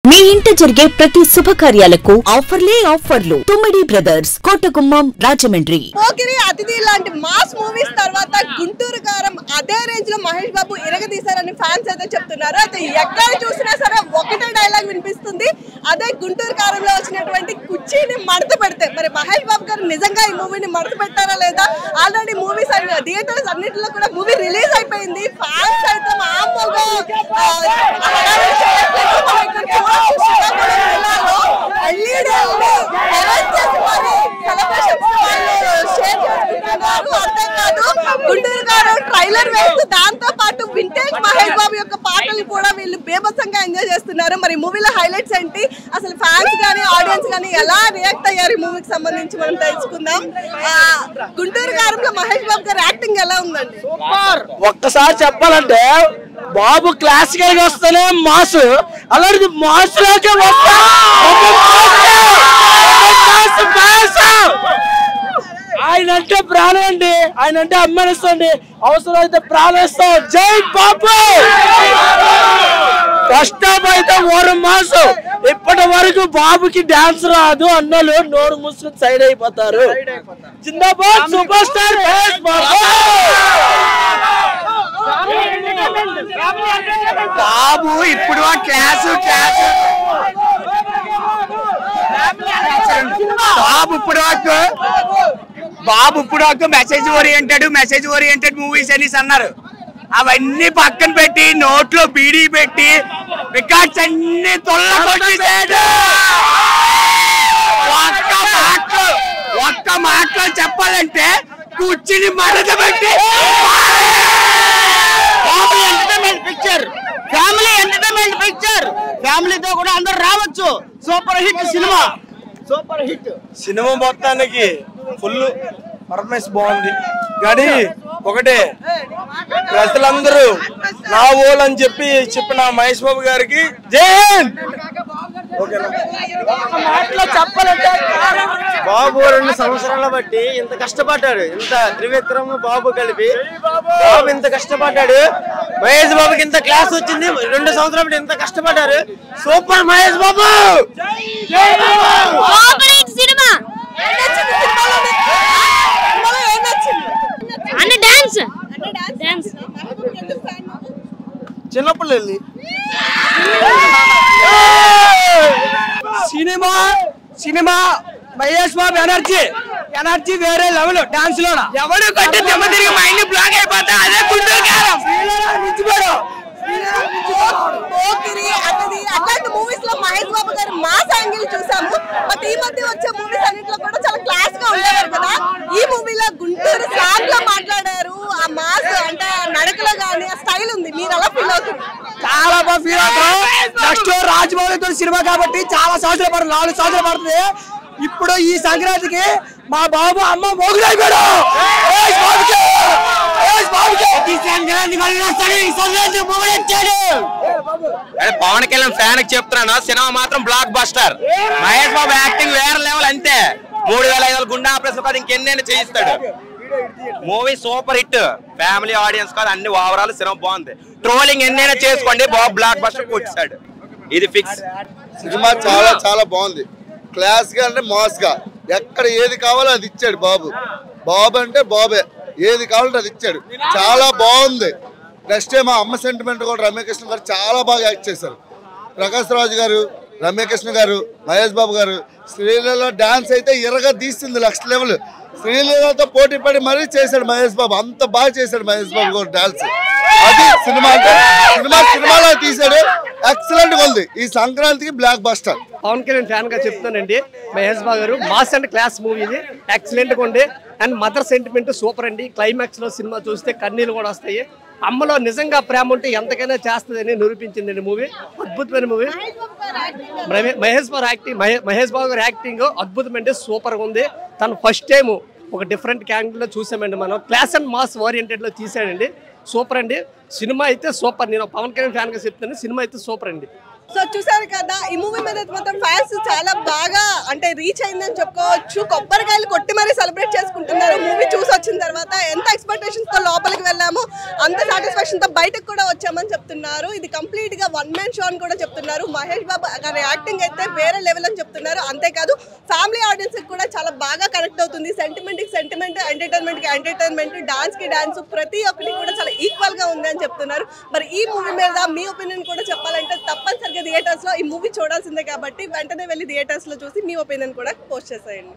మీ ఇంట జరిగే ప్రతి శుభకార్యాలకు ఆఫర్లు తుమ్మిడి బ్రదర్స్ కోటగుమ్మం రాజమండ్రి. పోకిరి అతిథి లాంటి మాస్ మూవీస్ తర్వాత గుంటూరు కారం అదే రేంజ్ లో మహేష్ బాబు ఇరగదీశారని ఫ్యాన్స్ అయితే చెప్తున్నారు. అయితే ఎక్కడ చూసినా సరే ఒకటే డైలాగ్ వినిపిస్తుంది, అదే గుంటూరు కారంలో వచ్చినటువంటి కుర్చీని మడత పెడితే. మరి మహేష్ బాబు గారు నిజంగా ఈ మూవీని మడత పెట్టారా లేదా? ఆల్రెడీ మూవీస్ థియేటర్స్ అన్నింటిలో కూడా మూవీ రిలీజ్ అయిపోయింది. ఫ్యాన్స్ అయితే మామూలుగా గుంటూరు గారు ట్రైలర్ వేస్తూ దాంతో పాటు వింటేజ్ మహేష్ బాబు యొక్క పాటలు కూడా వీళ్ళు బేబత్సంగా ఎంజాయ్ చేస్తున్నారు. మరి మూవీలో హైలైట్స్ ఏంటి, అసలు ఫ్యాన్స్ గానీ ఆడియన్స్ గానీ ఎలా రియాక్ట్ అయ్యారు ఈ మూవీకి సంబంధించి మనం తెలుసుకుందాం. గుంటూరు గారంలో మహేష్ బాబు గారి యాక్టింగ్ ఎలా ఉందండి? ఒక్కసారి చెప్పాలంటే బాబు క్లాసికల్ గా వస్తేనే మాస్, అలాంటి మాస్ లోకే ఆయన అంటే ప్రాణం అండి, ఆయన అంటే అమ్మనిస్తుంది, అవసరం అయితే ప్రాణం ఇస్తాం. జై బాబు. ఫస్ట్ హాఫ్ అయితే 1 మాసం, ఇప్పటి వరకు బాబుకి డాన్స్ రాదు అన్నలు నోరు మూసుకుని సైడ్ అయిపోతారు. జిందాబాద్ సూపర్ స్టార్ మహేష్ బాబు. బాబు ఇప్పుడు బాబు ఇప్పుడు మెసేజ్ ఓరియంటెడ్ మూవీస్ అనేసి అన్నారు. అవన్నీ పక్కన పెట్టి నోట్లో బీడీ పెట్టి రికార్డ్స్ అన్ని తొలగొట్టేసాడు. ఒక్క మాటలో చెప్పాలంటే కూర్చుని మడత పెట్టి ఫ్యామిలీ ఎంటర్టైన్మెంట్ పిక్చర్, ఫ్యామిలీతో కూడా అందరు రావచ్చు. Super hit cinema, super hit cinema మొత్తానికి ఫుల్ పర్ఫార్మెన్స్ బాగుంది. కానీ ఒకటే, ప్రజలందరూ నా ఓల్ అని చెప్పిన మహేష్ బాబు గారికి జై. చెప్పాలంటే బాబు 2 సంవత్సరాల బట్టి ఇంత కష్టపడ్డాడు, ఇంత త్రివిక్రమ్ బాబు కలిపి బాబు ఇంత కష్టపడ్డాడు. మహేష్ బాబుకి ఇంత క్లాస్ వచ్చింది, 2 సంవత్సరాల బట్టి ఇంత కష్టపడ్డారు. సూపర్ మహేష్ బాబు. చిన్నపిల్లలు సినిమా మహేష్ బాబు ఎనర్జీ వేరే లెవెల్. డాన్స్ లో ఎవడు కొట్టి దెబ్బ తిరిగి మైండ్ బ్లాక్ అయిపోతా. అదే గుంటూరు కారం. అట్లాంటి మూవీస్ లో మహేష్ బాబు గారి మాస్ యాంగిల్ చూసాము. బట్ ఈ మధ్య వచ్చే మూవీస్ అన్నింటిలో కూడా చాలా క్లాస్ గా ఉండేవారు కదా. ఈ మూవీలో గుంటూరు స్లాంగ్ లో మాట్లాడారు. ఆ మాస్ అంటే నడకలో గానీ ఆ స్టైల్ ఉంది. మీరు ఎలా ఫీల్ అవుతుంది? చాలా బాగా ఫీల్ అవుతారు. నెక్స్ట్ రాజమౌళితో సినిమా కాబట్టి చాలా సంవత్సరాలు పడుతుంది, 4 సంవత్సరాలు పడుతుంది. ఇప్పుడు ఈ సంక్రాంతికి మా బాబు అమ్మ మోగులైపోయాడు. పవన్ కళ్యాణ్ ఫ్యాన్ చెప్తున్నాను, సినిమా మాత్రం block buster. Mahesh Babu acting వేరే లెవెల్. అంతే 3500 గుండా ఆపరేషన్ కాదు, ఇంకెన్నైనా చేయిస్తాడు. Movie super hit, family audience కాదు, అన్ని ఓవరాల్ సినిమా బాగుంది. ట్రోలింగ్ ఎన్నైనా చేసుకోండి, బాబు బ్లాక్ బస్టర్ కొట్టాడు, ఇది ఫిక్స్. సినిమా చాలా చాలా బాగుంది. క్లాస్ గా అంటే మాస్ గా, ఎక్కడ ఏది కావాలో అది ఇచ్చాడు బాబు. బాబు అంటే బాబే, ఏది కావాలంటే అది ఇచ్చాడు. చాలా బాగుంది. నెక్స్ట్ మా అమ్మ సెంటిమెంట్ కూడా రమ్యకృష్ణ గారు చాలా బాగా యాక్ట్ చేశారు. ప్రకాష్ రాజు గారు, రమ్యకృష్ణ గారు, మహేష్ బాబు గారు. శ్రీలీల డాన్స్ అయితే తీస్తుంది నెక్స్ట్ లెవెల్. శ్రీలీలతో పోటీ పడి మరీ చేశాడు మహేష్ బాబు. అంత బాగా చేశాడు మహేష్ బాబు గారు డాన్స్. అది సినిమా అంటే సినిమాలో తీశాడు. ఎక్సలెంట్ గా ఉంది. ఈ సంక్రాంతికి blockbuster. Pawan Kalyan fan గా చెప్తానండి, మహేష్ బాబు గారు మాస్ అండ్ క్లాస్ మూవీ ఇది, ఎక్సలెంట్ గా ఉంది. అండ్ మదర్ సెంటిమెంట్ సూపర్ అండి. క్లైమాక్స్ లో సినిమా చూస్తే కన్నీళ్ళు కూడా వస్తాయి. అమ్మలో నిజంగా ప్రేమ ఉంటే ఎంతకైనా చేస్తుందని నిరూపించిందండి మూవీ. అద్భుతమైన మూవీ. మహేష్ బాబు గారి యాక్టింగ్ అద్భుతమండి, సూపర్ గా ఉంది. తను ఫస్ట్ టైం ఒక డిఫరెంట్ క్యాంగిల్ లో చూసామండి. మనం క్లాస్ అండ్ మాస్ ఓరియంటెడ్ లో తీసాడండి. సూపర్ అండి. సినిమా అయితే సూపర్. నేను పవన్ కళ్యాణ్ ఫ్యాన్ గా చెప్తాను, సినిమా అయితే సూపర్ అండి. సో చూసారు కదా, ఈ మూవీ మీద మాత్రం ఫ్యాన్స్ చాలా బాగా అంటే రీచ్ అయిందని చెప్పుకోవచ్చు. కొబ్బరికాయలు కొట్టి మరీ సెలబ్రేట్ చేసుకుంటున్నారు. మూవీ చూసి వచ్చిన తర్వాత ఎంత ఎక్స్పెక్టేషన్స్ తో లోపలికి వెళ్ళాము అంత సాటిస్ఫాక్షన్ తో బయటకు కూడా వచ్చామని చెప్తున్నారు. ఇది కంప్లీట్ గా వన్ మ్యాన్ షో అని కూడా చెప్తున్నారు. మహేష్ బాబు గారి యాక్టింగ్ అయితే వేరే లెవెల్ అని చెప్తున్నారు. అంతేకాదు ఫ్యామిలీ ఆడియన్స్ కి కూడా చాలా బాగా కనెక్ట్ అవుతుంది. సెంటిమెంట్ కి సెంటిమెంట్, ఎంటర్టైన్మెంట్ కి ఎంటర్టైన్మెంట్, డాన్స్ కి డాన్స్, ప్రతి ఒక్కటి కూడా చాలా ఈక్వల్ గా ఉంది అని చెప్తున్నారు. మరి ఈ మూవీ మీద మీ ఒపీనియన్ కూడా చెప్పాలంటే తప్పనిసరిగా థియేటర్స్ లో ఈ మూవీ చూడాల్సిందే కాబట్టి వెంటనే వెళ్ళి థియేటర్స్ లో చూసి మీ ఒపీనియన్ కూడా పోస్ట్ చేసేయండి.